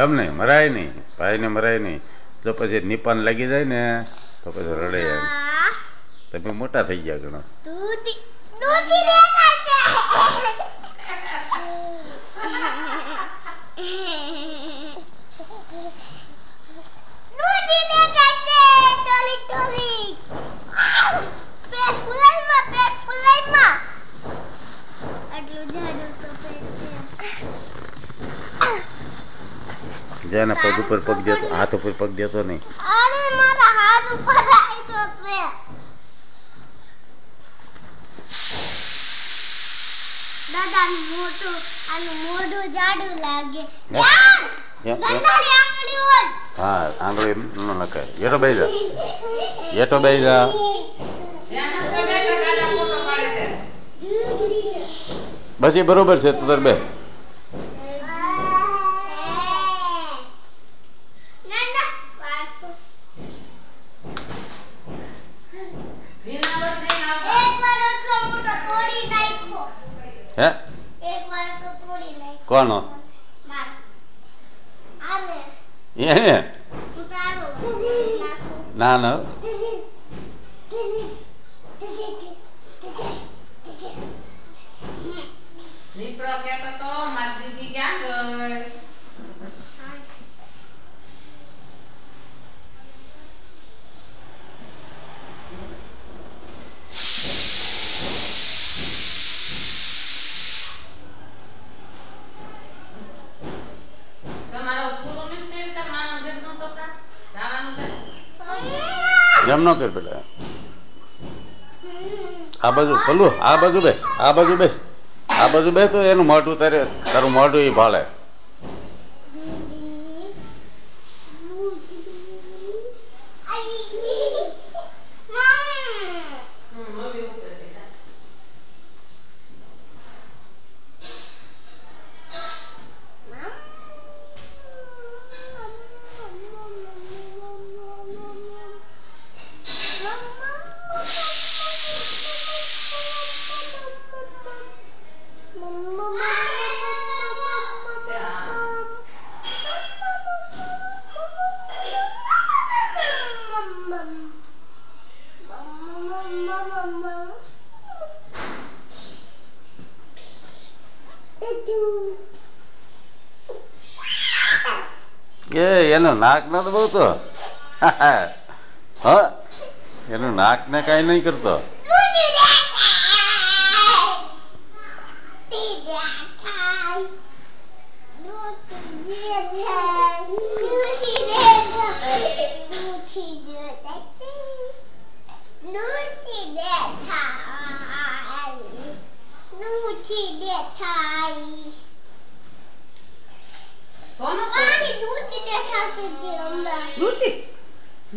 એમ નહીં મરાય નહીં, ભાઈને મરાય નહીં. જો પછી નિપાન લાગી જાય ને તો પછી રડે એમ. તમે મોટા થઈ ગયા ઘણો. જેના પગ ઉપર પગ દેતો, હાથ ઉપર પગ દેતો નહીં. દાદા મોટું આનું મોઢું જાડું લાગે. હા આંગળી ન નખાય. એટો બેહી જા, એટો બેહી જા. બસ એ બરોબર છે. તું તાર બે હે કોણ ના ના એમ ન કર પેલા. આ બાજુ પેલું આ બાજુ બેસ, આ બાજુ બેસ, આ બાજુ બેસ તો એનું મોઢું તારે તારું મોઢું એ ભાળે. એનું નાક ન તો બહુ તો હ એનું નાક ને કઈ નહીં કરતો.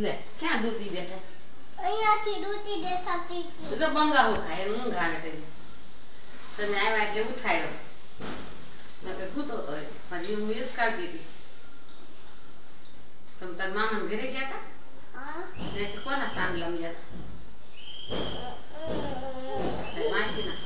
લે ક્યાં દૂધી દેખાય? અહીંયાથી દૂધી દેખાતી હતી. તો બંગાળો ખાય ઊંઘ આવે છે. તમે આવ્યા એટલે ઉઠાયો. મેં તો સૂતો હતો હજી હું યુઝ કરતી હતી. તમે તાર મામાને ઘરે ગયા હતા? કોના સાંગલામ ગયા હતા? માસીના